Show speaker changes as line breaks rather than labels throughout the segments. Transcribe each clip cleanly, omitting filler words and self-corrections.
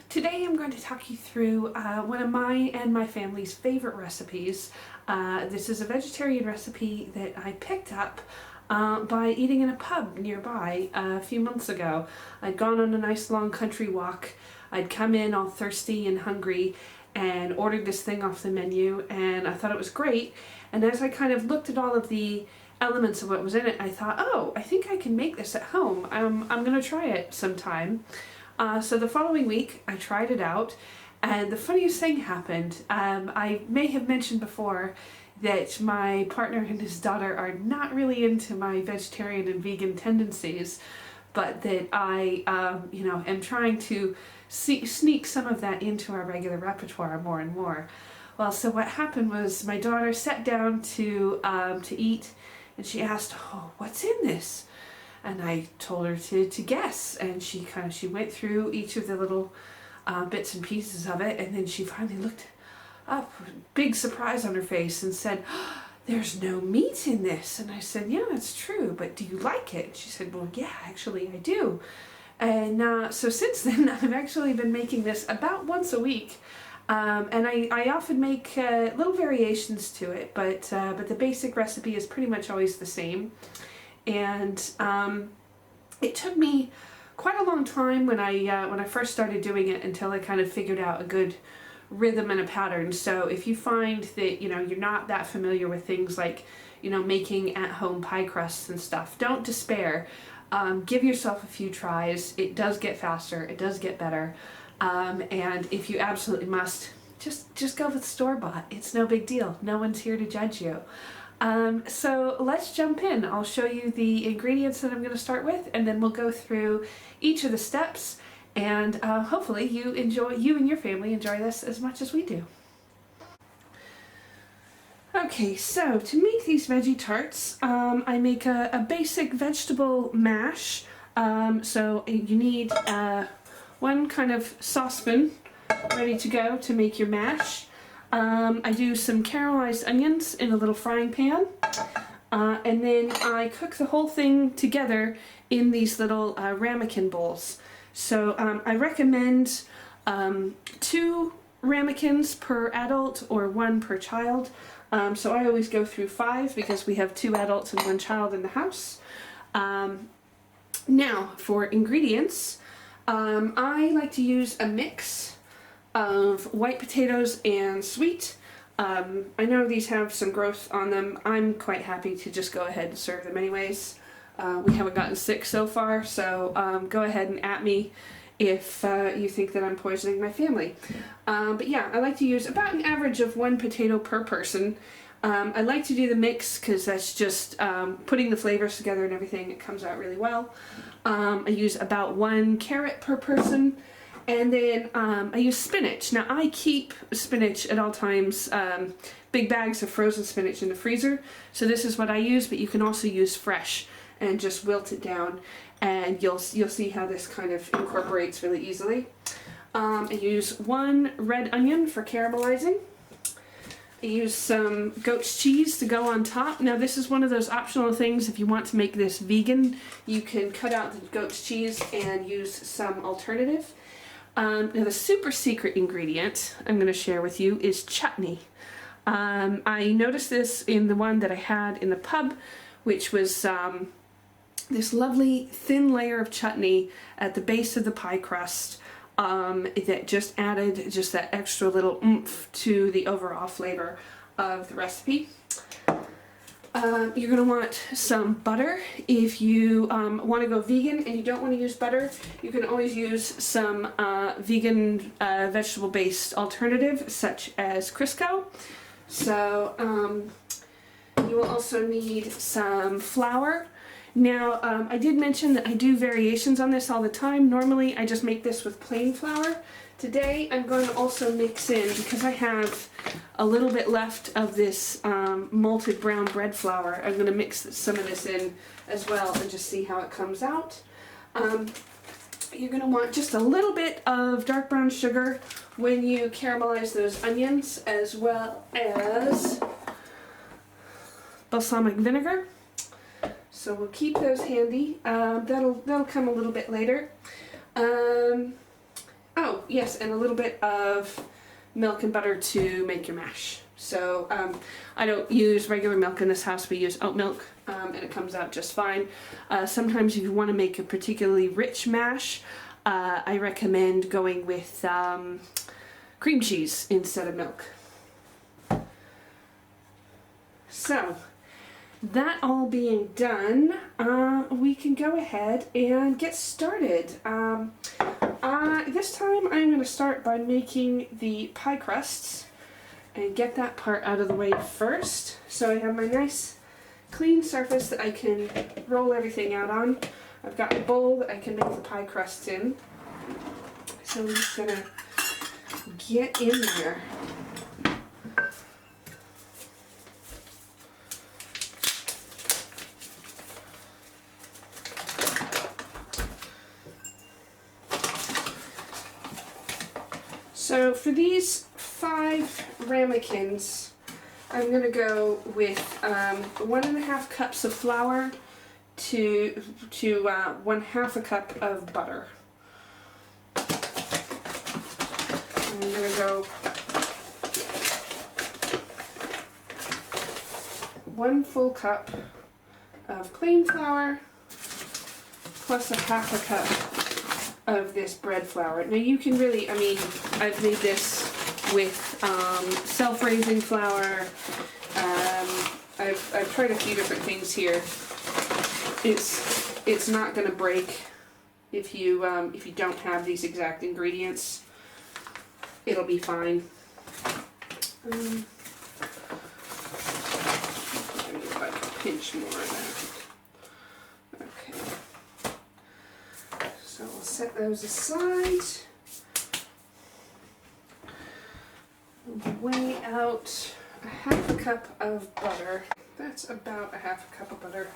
Today I'm going to talk you through one of my and my family's favorite recipes. This is a vegetarian recipe that I picked up by eating in a pub nearby a few months ago. I'd gone on a nice long country walk. I'd come in all thirsty and hungry and ordered this thing off the menu, and I thought it was great. And as I kind of looked at all of the elements of what was in it, I thought, oh, I think I can make this at home. I'm going to try it sometime. So the following week I tried it out, and the funniest thing happened. I may have mentioned before that my partner and his daughter are not really into my vegetarian and vegan tendencies, but that I am trying to sneak some of that into our regular repertoire more and more. Well, so what happened was my daughter sat down to eat, and she asked, "Oh, what's in this?" And I told her to guess, and she went through each of the little bits and pieces of it, and then she finally looked up, big surprise on her face, and said, "Oh, there's no meat in this." And I said, "Yeah, that's true, but do you like it?" She said, "Well, yeah, actually I do." And so since then I've actually been making this about once a week. And I often make little variations to it, but the basic recipe is pretty much always the same. And it took me quite a long time when I first started doing it until I kind of figured out a good rhythm and a pattern. So if you find that you're not that familiar with things like making at-home pie crusts and stuff, don't despair. Give yourself a few tries. It does get faster. It does get better. And if you absolutely must, just go with store-bought. It's no big deal. No one's here to judge you. So let's jump in. I'll show you the ingredients that I'm going to start with, and then we'll go through each of the steps, and hopefully you and your family enjoy this as much as we do. Okay, so to make these veggie tarts, I make a basic vegetable mash. So you need one kind of saucepan ready to go to make your mash. I do some caramelized onions in a little frying pan, and then I cook the whole thing together in these little ramekin bowls. So I recommend 2 ramekins per adult or 1 per child. So I always go through 5 because we have 2 adults and 1 child in the house. Now for ingredients, I like to use a mix of white potatoes and sweet. I know these have some growth on them. I'm quite happy to just go ahead and serve them anyways. We haven't gotten sick so far, so go ahead and at me if you think that I'm poisoning my family. But yeah, I like to use about an average of 1 potato per person. I like to do the mix because that's just putting the flavors together and everything. It comes out really well. I use about 1 carrot per person. And then I use spinach. Now I keep spinach at all times, big bags of frozen spinach in the freezer. So this is what I use, but you can also use fresh and just wilt it down, and you'll see how this kind of incorporates really easily. I use 1 red onion for caramelizing. I use some goat's cheese to go on top. Now this is one of those optional things. If you want to make this vegan, you can cut out the goat's cheese and use some alternative. Now the super secret ingredient I'm going to share with you is chutney. I noticed this in the one that I had in the pub, which was this lovely thin layer of chutney at the base of the pie crust that just added just that extra little oomph to the overall flavor of the recipe. You're going to want some butter. If you want to go vegan and you don't want to use butter, you can always use some vegan vegetable-based alternative such as Crisco. So you will also need some flour. Now I did mention that I do variations on this all the time. Normally I just make this with plain flour. Today I'm going to also mix in, because I have a little bit left of this malted brown bread flour, I'm going to mix some of this in as well and just see how it comes out. You're going to want just a little bit of dark brown sugar when you caramelize those onions, as well as balsamic vinegar. So we'll keep those handy. That'll come a little bit later. Oh, yes, and a little bit of milk and butter to make your mash. So I don't use regular milk in this house, we use oat milk, and it comes out just fine. Sometimes if you want to make a particularly rich mash, I recommend going with cream cheese instead of milk. So, that all being done, we can go ahead and get started. This time I'm going to start by making the pie crusts and get that part out of the way first. So I have my nice clean surface that I can roll everything out on. I've got a bowl that I can make the pie crusts in. So I'm just going to get in there. So for these 5 ramekins, I'm going to go with 1.5 cups of flour to 1/2 cup of butter. I'm going to go 1 full cup of plain flour plus 1/2 cup of this bread flour. Now you can really, I've made this with self-raising flour. I've tried a few different things here. It's not going to break if you don't have these exact ingredients. It'll be fine. Maybe like a pinch more of that. Okay. So we'll set those aside. Weigh out 1/2 cup of butter. That's about 1/2 cup of butter.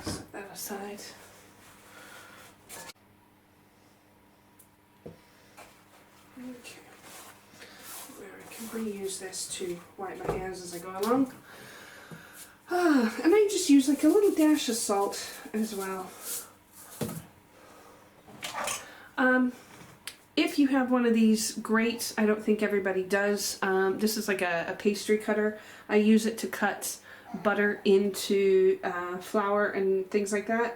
Set that aside. Okay. Where I can reuse this to wipe my hands as I go along. And I just use like a little dash of salt as well. If you have one of these, great. I don't think everybody does. This is like a pastry cutter. I use it to cut butter into flour and things like that.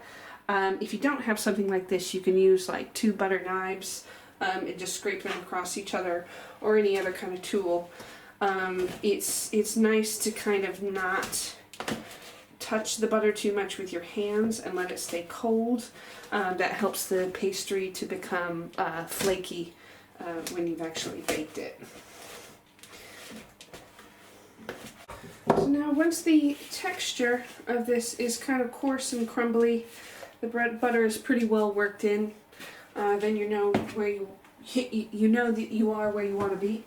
If you don't have something like this, you can use like 2 butter knives and just scrape them across each other, or any other kind of tool. It's nice to kind of not touch the butter too much with your hands and let it stay cold. That helps the pastry to become flaky when you've actually baked it. So now once the texture of this is kind of coarse and crumbly, the butter is pretty well worked in, then you know where you know that you are where you want to be.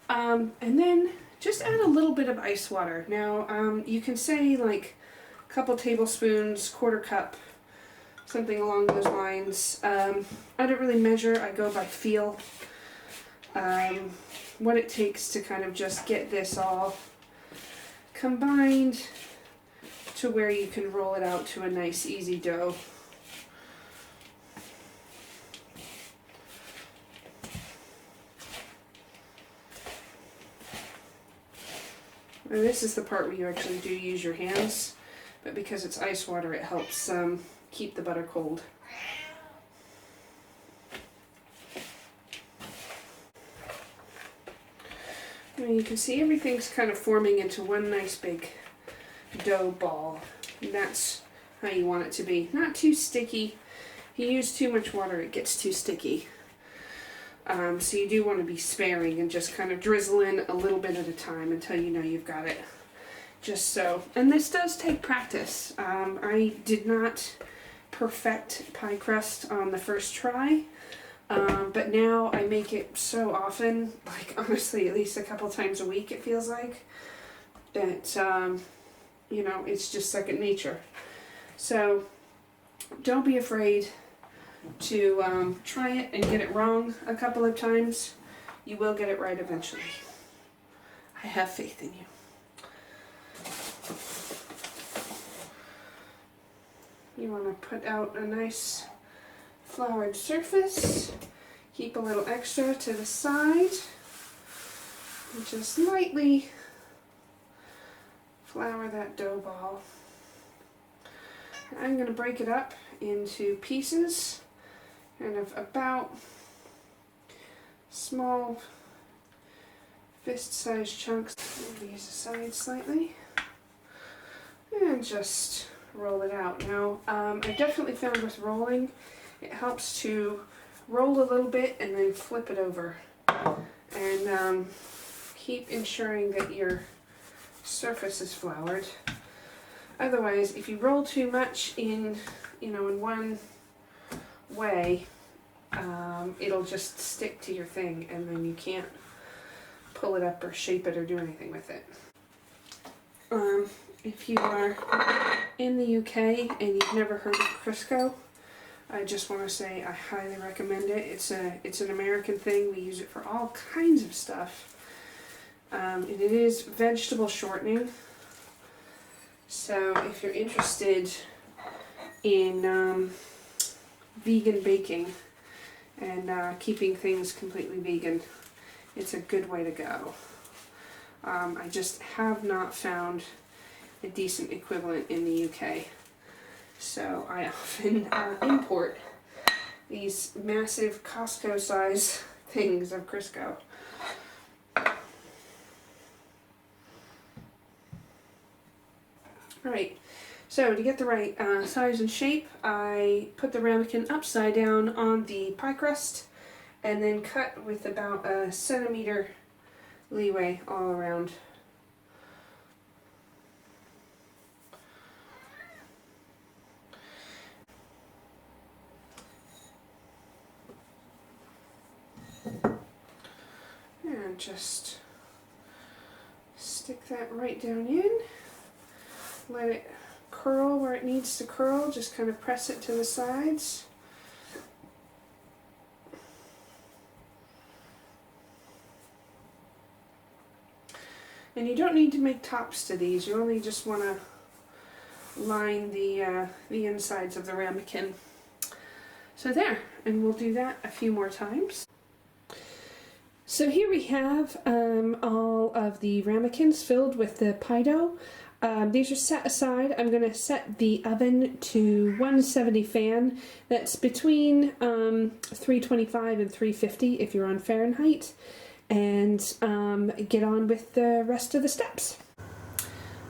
And then just add a little bit of ice water. Now you can say like a couple tablespoons, 1/4 cup, something along those lines. I don't really measure, I go by feel. What it takes to kind of just get this all combined to where you can roll it out to a nice easy dough. And this is the part where you actually do use your hands, but because it's ice water, it helps keep the butter cold. And you can see everything's kind of forming into one nice big dough ball. And that's how you want it to be. Not too sticky. If you use too much water, it gets too sticky. So you do want to be sparing and just kind of drizzle in a little bit at a time until you know you've got it just so. And this does take practice. I did not perfect pie crust on the first try, but now I make it so often, like honestly at least a couple times a week it feels like, that you know, it's just second nature. So don't be afraid to try it and get it wrong a couple of times. You will get it right eventually. I have faith in you. You want to put out a nice floured surface. Keep a little extra to the side. And just lightly flour that dough ball. I'm going to break it up into pieces, kind of about small fist-sized chunks. Maybe use the side slightly. And just roll it out. Now, I definitely found with rolling, it helps to roll a little bit and then flip it over. And keep ensuring that your surface is floured. Otherwise, if you roll too much in one way, it'll just stick to your thing, and then you can't pull it up or shape it or do anything with it. If you are in the UK and you've never heard of Crisco, I just want to say I highly recommend it. It's an American thing. We use it for all kinds of stuff. And it is vegetable shortening. So if you're interested in vegan baking and keeping things completely vegan, it's a good way to go. I just have not found a decent equivalent in the UK. So I often import these massive Costco size things of Crisco. Right, so to get the right size and shape, I put the ramekin upside down on the pie crust and then cut with about a centimeter leeway all around. And just stick that right down in. Let it curl where it needs to curl. Just kind of press it to the sides. And you don't need to make tops to these. You only just want to line the insides of the ramekin. So there, and we'll do that a few more times. So here we have all of the ramekins filled with the pie dough. These are set aside. I'm going to set the oven to 170 fan. That's between 325 and 350 if you're on Fahrenheit. And get on with the rest of the steps.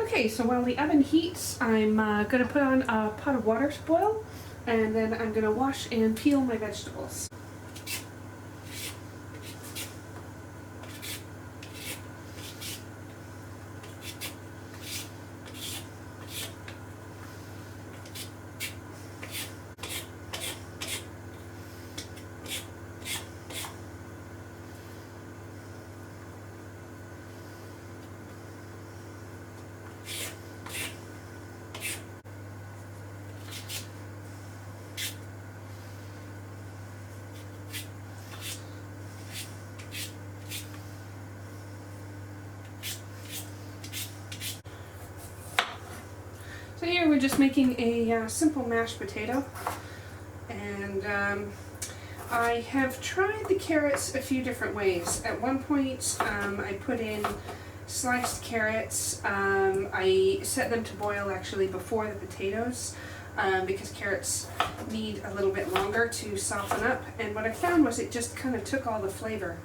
Okay, so while the oven heats, I'm going to put on a pot of water to boil, and then I'm going to wash and peel my vegetables. So here we're just making a simple mashed potato, and I have tried the carrots a few different ways. At one point I put in sliced carrots. I set them to boil actually before the potatoes because carrots need a little bit longer to soften up, and what I found was it just kind of took all the flavor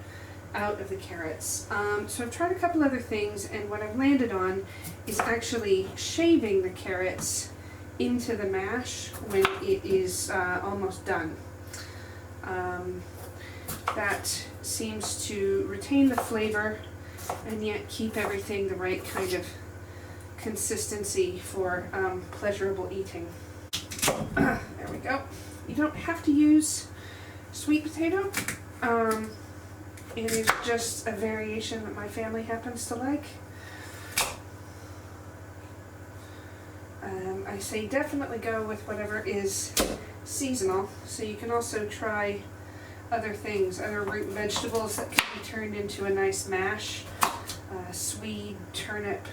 out of the carrots. So I've tried a couple other things, and what I've landed on is actually shaving the carrots into the mash when it is almost done. That seems to retain the flavor and yet keep everything the right kind of consistency for pleasurable eating. There we go. You don't have to use sweet potato. It is just a variation that my family happens to like. I say definitely go with whatever is seasonal, so you can also try other things, other root vegetables that can be turned into a nice mash. Swede, turnip,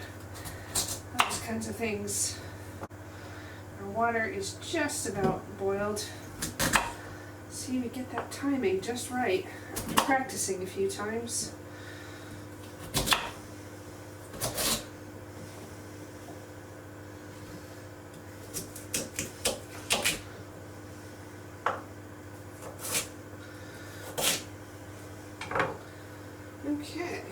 those kinds of things are water is just about boiled. See, we get that timing just right after practicing a few times. Okay.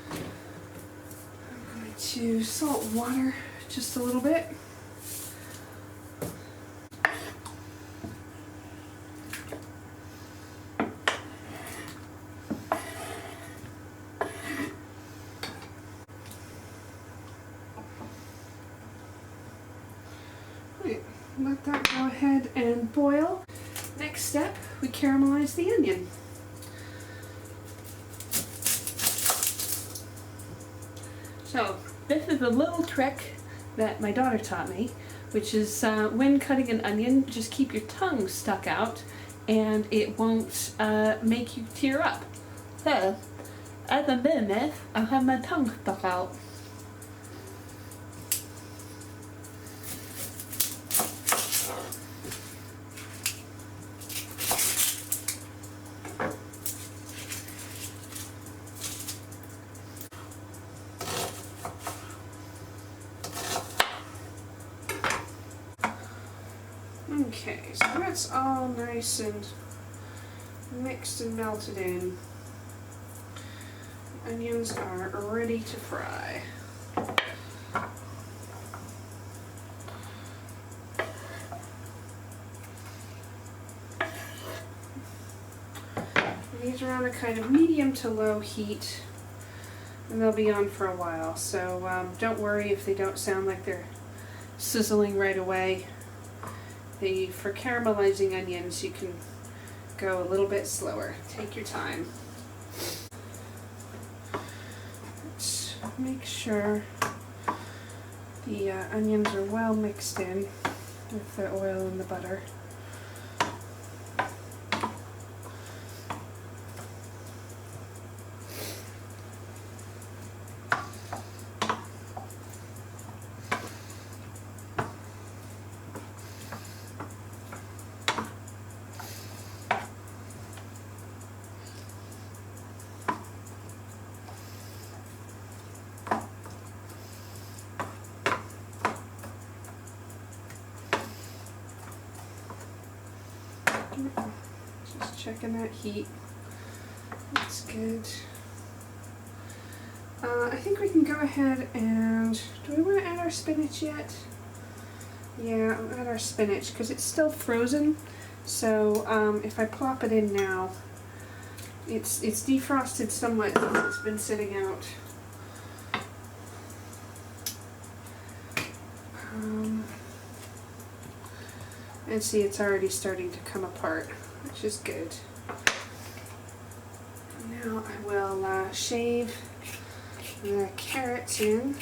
I'm going to salt water just a little bit. Let that go ahead and boil. Next step, we caramelize the onion. So, this is a little trick that my daughter taught me, which is when cutting an onion, just keep your tongue stuck out and it won't make you tear up. So, as I'm doing this, I'll have my tongue stuck out. Okay, so that's all nice and mixed and melted in. Onions are ready to fry. These are on a kind of medium to low heat, and they'll be on for a while, so don't worry if they don't sound like they're sizzling right away. For caramelizing onions, you can go a little bit slower. Take your time. Let's make sure the onions are well mixed in with the oil and the butter. Just checking that heat. That's good. I think we can go ahead and, do we want to add our spinach yet? Yeah, I'll add our spinach because it's still frozen. So if I plop it in now, it's defrosted somewhat since it's been sitting out. And see, it's already starting to come apart, which is good. Now I will shave the carrots in.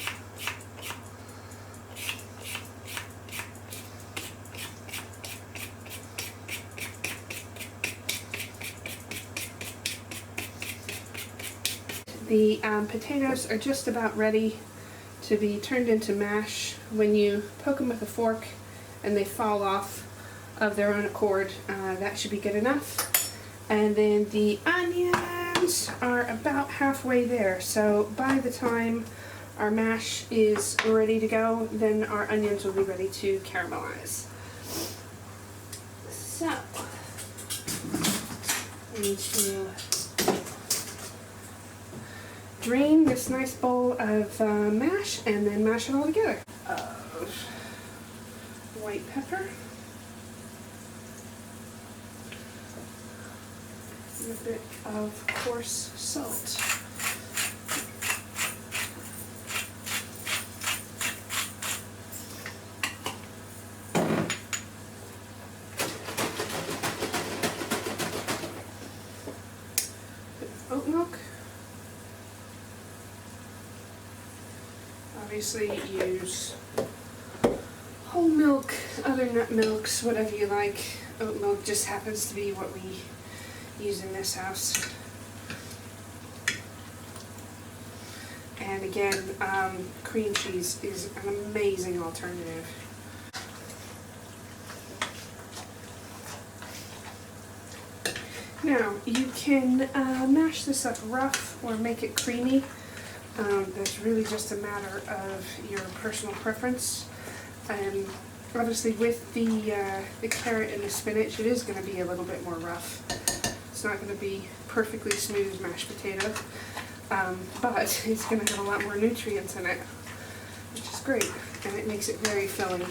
The potatoes are just about ready to be turned into mash. When you poke them with a fork and they fall off of their own accord, that should be good enough. And then the onions are about halfway there, so by the time our mash is ready to go, then our onions will be ready to caramelize. So, I need to drain this nice bowl of mash and then mash it all together. White pepper. And a bit of coarse salt. Oat milk. Obviously use whole milk, other nut milks, whatever you like. Oat milk just happens to be what we use in this house. And again, cream cheese is an amazing alternative. Now, you can mash this up rough or make it creamy. That's really just a matter of your personal preference. Obviously with the carrot and the spinach, it is going to be a little bit more rough. It's not going to be perfectly smooth mashed potato, but it's going to have a lot more nutrients in it, which is great, and it makes it very filling.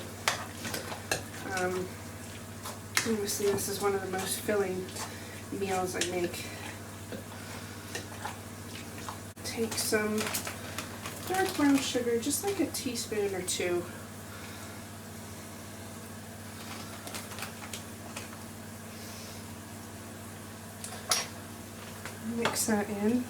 Obviously this is one of the most filling meals I make. Take some dark brown sugar, just like a teaspoon or two. Mix that in.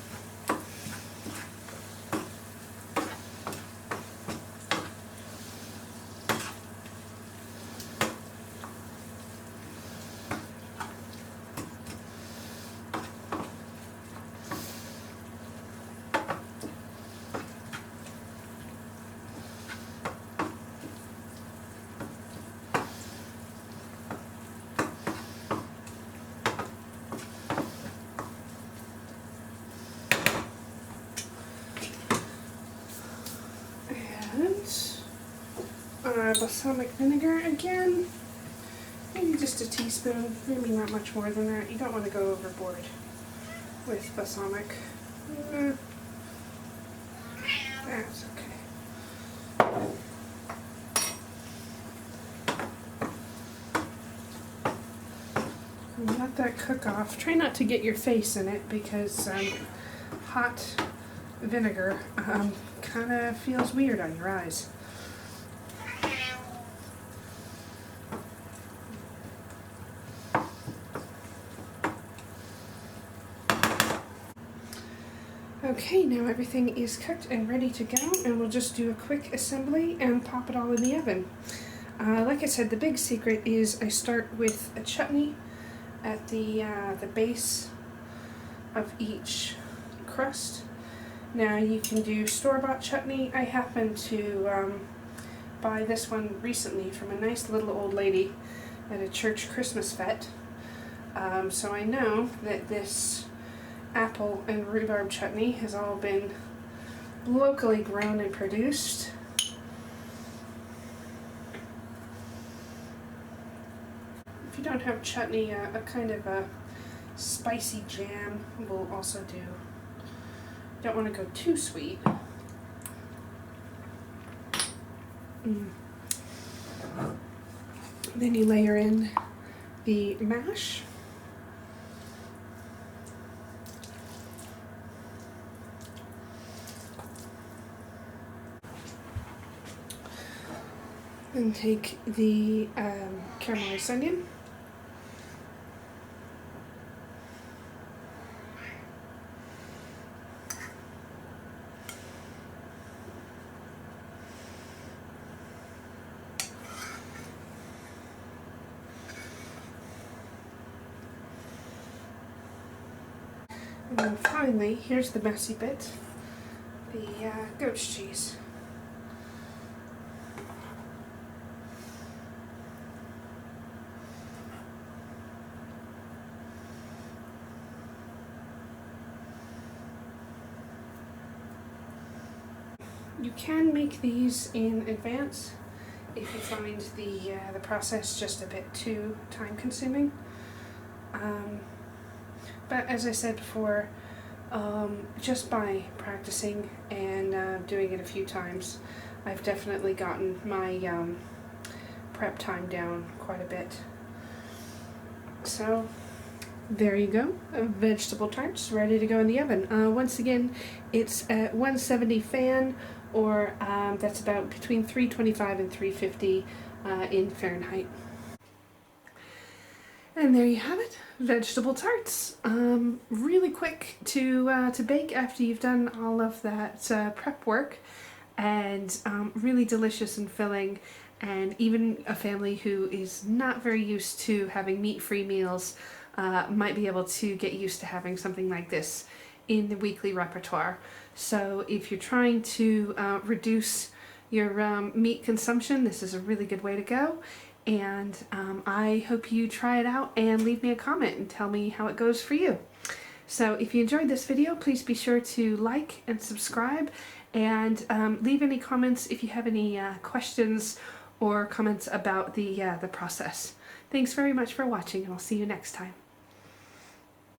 Balsamic vinegar again, maybe just a teaspoon, maybe not much more than that. You don't want to go overboard with balsamic. That's okay. And let that cook off. Try not to get your face in it because hot vinegar kind of feels weird on your eyes. Okay, now everything is cooked and ready to go, and we'll just do a quick assembly and pop it all in the oven. Like I said, the big secret is I start with a chutney at the base of each crust. Now you can do store-bought chutney. I happen to buy this one recently from a nice little old lady at a church Christmas fete. So I know that this apple and rhubarb chutney has all been locally grown and produced. If you don't have chutney, a kind of a spicy jam will also do. Don't want to go too sweet. Then you layer in the mash. And take the caramelized onion. And then finally, here's the messy bit, the goat's cheese. You can make these in advance if you find the process just a bit too time consuming. But as I said before, just by practicing and doing it a few times, I've definitely gotten my prep time down quite a bit. So there you go, vegetable tarts ready to go in the oven. Once again, it's at 170 fan, or that's about between 325 and 350 in Fahrenheit. And there you have it, vegetable tarts. Really quick to bake after you've done all of that prep work, and really delicious and filling. And even a family who is not very used to having meat-free meals might be able to get used to having something like this in the weekly repertoire. So if you're trying to reduce your meat consumption, this is a really good way to go. and I hope you try it out and leave me a comment and tell me how it goes for you. So if you enjoyed this video, please be sure to like and subscribe, and leave any comments if you have any questions or comments about the process. Thanks very much for watching, and I'll see you next time.